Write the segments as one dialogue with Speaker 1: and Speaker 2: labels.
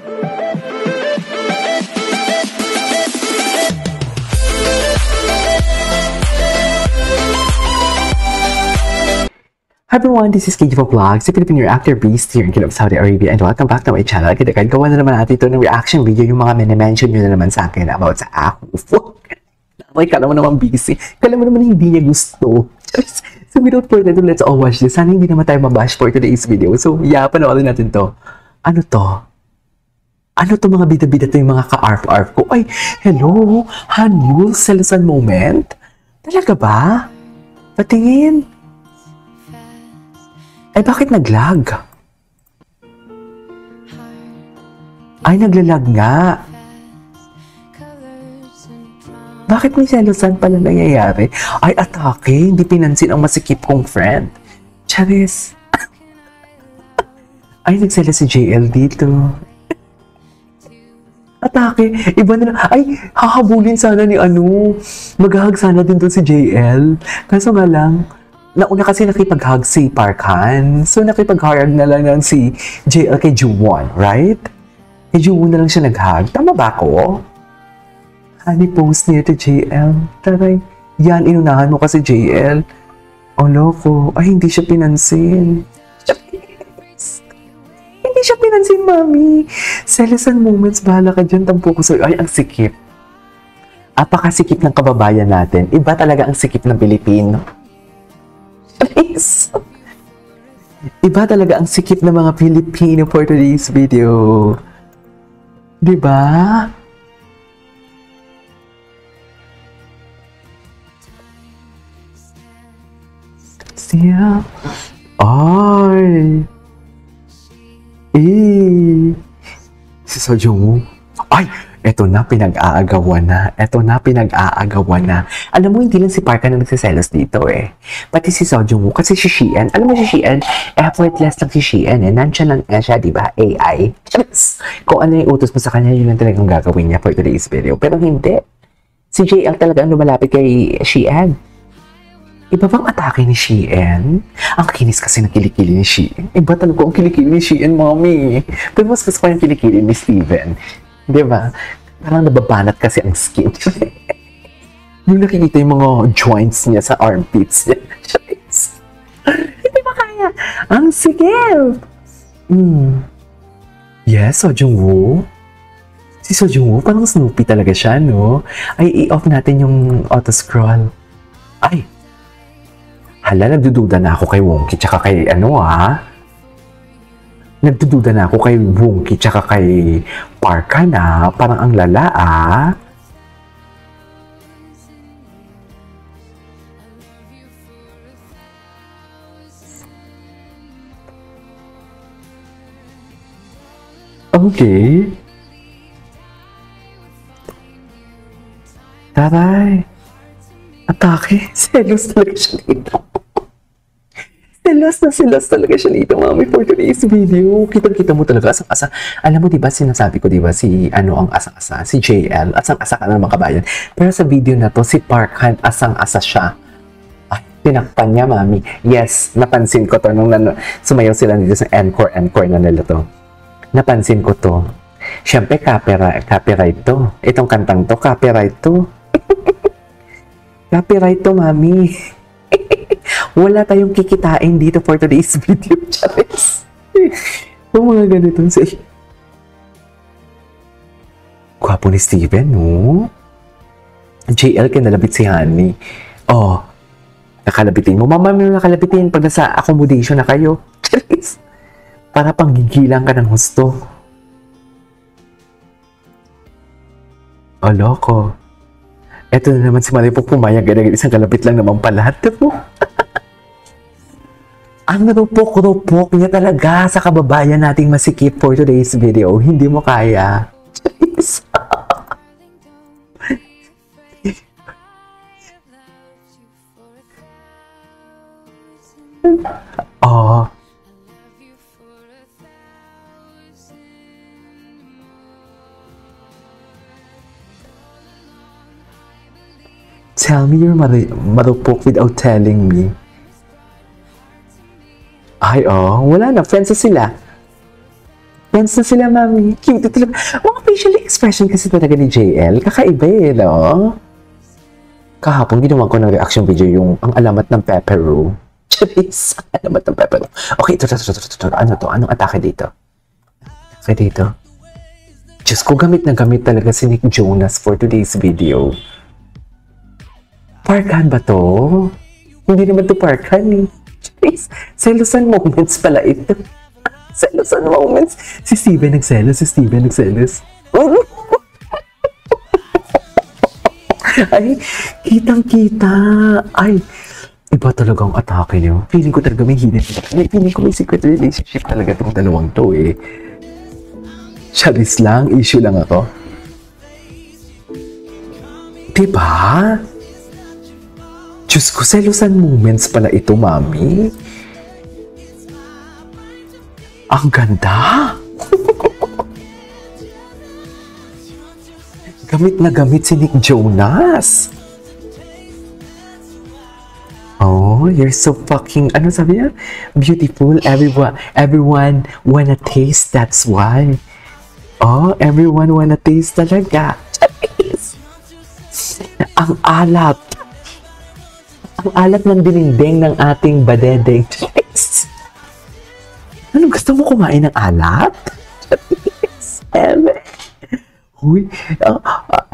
Speaker 1: Hi everyone, this is KG Vlogs, the Filipino reactor beast here in Kingdom of Saudi Arabia, and welcome back to my channel. Agad-agad gawa na naman natin ito ng reaction video, yung mga minimension nyo na naman sa akin about sa ako. Okay, kala mo naman busy. Kala mo naman hindi niya gusto. So without further ado, let's all watch this. Sana hindi naman tayo mabash for today's video. So yeah, panoorin natin to. Ano to? Ano to mga bida-bida to yung mga ka-arf-arf ko? Ay, hello? Hanul Selesan moment? Talaga ba? Patingin. Ay, bakit naglag? Ay, naglalag nga. Bakit may selosan pala nangyayari? Ay, atake. Hindi pinansin ang masikip kong friend. Charis. Ay, nagsela si JL dito. Atake. Iba na lang. Ay, hahabulin sana ni ano. Maghahag sana din doon si JL. Kaso nga lang, nauna kasi nakipag-hug si Parkhan. So, nakipag-hug na lang ng si JL kay Juwon, right? Kay Juwon na lang siya nag-hug. Tama ba ako? Honey post near to JL. Taray. Yan, inunahan mo kasi JL. Oh, loko. Ay, hindi siya pinansin. Hindi siya pinansin, mami. Selesan moments, bahala ka dyan. Tampo ko sa'yo. Ay, ang sikip. Apakasikip ng kababayan natin. Iba talaga ang sikip ng Pilipino. Iba talaga ang sikip ng mga Pilipino for today's video. Diba? Siya. Ay. Si Sojong. Ay! Eto na, pinag-aagawan na. Eto na, pinag-aagawan na. Alam mo, hindi lang si Parka na nagsiselos dito eh. Pati si Sojong, kasi si Sheehan. Alam mo si Sheehan, effortless lang si Sheehan eh. Nandiyan lang nga siya, di ba? AI. Kung ano yung utos mo sa kanya, yun lang talagang gagawin niya for today's video. Pero hindi. Si JL talaga ang lumalapit kay Sheehan. Iba bang atake ni Sheehan? Ang kinis kasi ng kilikili ni Sheehan. Iba talaga ang kilikili ni Sheehan, mommy. Pero mas gusto ko yung kilikili ni Steven. Diba? Parang nababanat kasi ang skin. Yung nakikita yung mga joints niya sa armpits niya. Hindi ba kaya? Ang sigil! Yes, Sojong Woo. Si Sojong Woo, parang Snoopy talaga siya, no? Ay, i-off natin yung auto-scroll. Ay! Hala, nagdududa na ako kay Wonky tsaka kay ano, Nagdududa na ako kay Wonky tsaka kay Parka na. Parang ang lala, Okay. Taray. Atake. Selos talaga siya dito. Selos talaga siya dito, mami, for today's video. Kita-kita mo talaga, asang-asa. Alam mo, diba, sinasabi ko, diba, si, ang asang-asa, si JL, asang-asa ka na mga kabayan. Pero sa video na to, si Parkhan, asang-asa siya. Ay, tinakpan niya, mami. Yes, napansin ko to, nung sumayaw sila dito sa encore na nila to. Napansin ko to. Siyempre, copyright to. Itong kantang to, copyright to. Copyright to, mami. Wala tayong kikitain dito for today's video, Charis. Yung mga ganitong say. Gwapo ni Steven, no? JL, kinalabit si Honey. Oh, nakalabitin mo. Mama, may nakalabitin pag nasa accommodation na kayo. Charis. Para panggigilan ka ng husto. Oh, loko. Eto na naman si Maripok pumayag. Isang kalapit lang naman pala. Diba? Ang rupok-rupok niya talaga sa kababayan nating masikip for today's video. Hindi mo kaya. Oh. Tell me you're marupok without telling me. Ay, oh, wala na. Friends na sila. Friends na sila, mami. Cute talaga. Mga facial expression kasi talaga ni JL. Kakaiba eh, no? Kahapon, ginawa ko ng reaction video yung ang alamat ng Pepero. Charis, ang alamat ng Pepero. Okay, ito. Ano to? Anong atake dito? Atake dito? Diyos ko, gamit na gamit talaga si Nick Jonas for today's video. Parkan ba to? Hindi naman to parkan eh. Charis, selosan moments pala ito. Selosan moments. Si Steven nagselos. Ay, kitang-kita. Ay, iba talagang atake niyo. Feeling ko talaga may hidden. Feeling ko may secret relationship talaga itong dalawang to eh. Charis lang, issue lang ako. Diba? Diyos ko, selosan moments pala ito, mami. Ang ganda! Gamit na gamit si Nick Jonas. Oh, you're so fucking, ano sabi niya? Beautiful. Everyone wanna taste, that's why. Oh, everyone wanna taste talaga. Ang alat. Ang alat ng dinding ng ating badedeng. Ano, gusto mo kumain ng alat? Uy,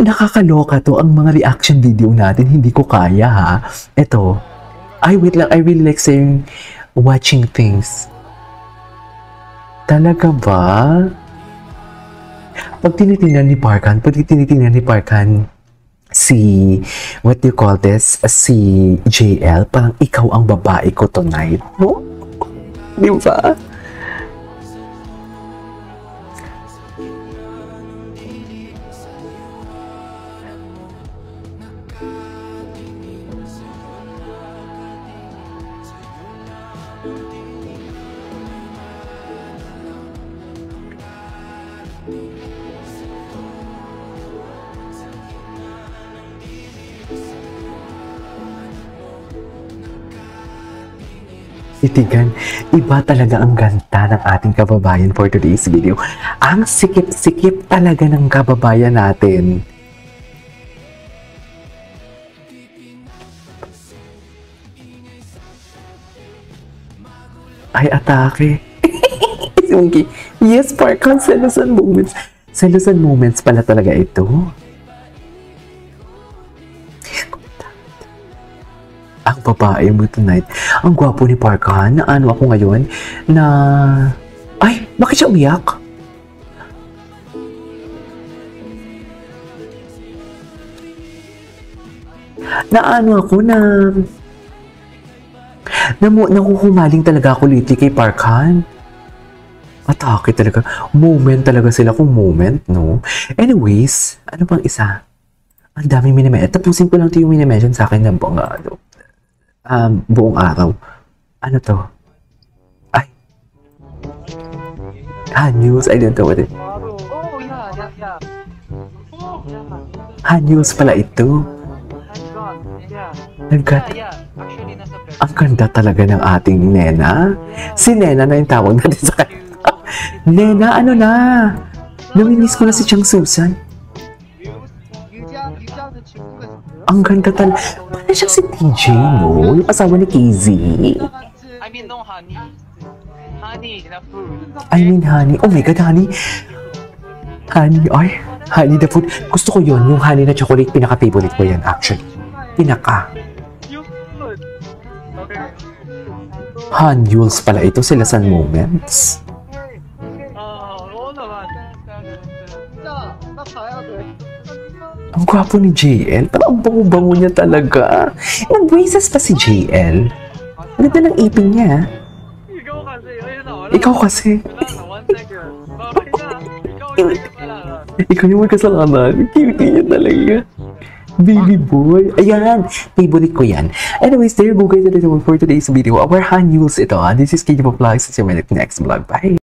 Speaker 1: nakakaloka to. Ang mga reaction video natin, hindi ko kaya ha. Ito. Ay, wait lang. I really like saying, watching things. Talaga ba? Pag tinitingnan ni Parkan, si, what do you call this? Si JL, parang ikaw ang babae ko tonight. No? Di ba? Itigan, iba talaga ang ganda ng ating kababayan for today's video. Ang sikip-sikip talaga ng kababayan natin. Ay, atake. Yes, Parkan, selosan moments. Selosan moments pala talaga ito. Ang babae mo tonight. Ang gwapo ni Parkan. Na ano ako ngayon? Na... Ay! Bakit siya umiyak? Na ano ako na... Nakukumaling talaga ako lately kay Parkan. Atake talaga. Moment talaga sila kung moment, no? Anyways, ano pang isa? Ang daming minimension. Tapusin ko lang ito yung minimension sa akin ng buong araw. Ano to? Ay. News. I don't know what it. News pala ito. Ang ganda talaga ng ating Nena. Si Nena na yung tawag natin sa kanya. Nena, ano na? Namimiss ko na si Chang Susan. Ang ganda talaga. Parang siyang si TJ, no? Yung asawa ni KZ.
Speaker 2: I mean, no honey. Honey is the food.
Speaker 1: I mean, honey. Oh my God, honey. Honey, ay. Honey the food. Gusto ko yun. Yung honey na chocolate, pinaka-favorite ko yan, actually. Pinaka. Hanules pala ito, selosan moments. Ang gwapo ni JL. Parang ang bango-bango niya talaga. Nag-braces pa si JL. Ang ganda ng ipin niya. Ikaw kasi. Ikaw yung may kasalanan. Cutie niya talaga. Baby boy. Ayan. Favorite ko yan. Anyways, there you go guys. That is all for today's video. Our Hanules ito. This is KJ Vlogs. See you in my next vlog. Bye.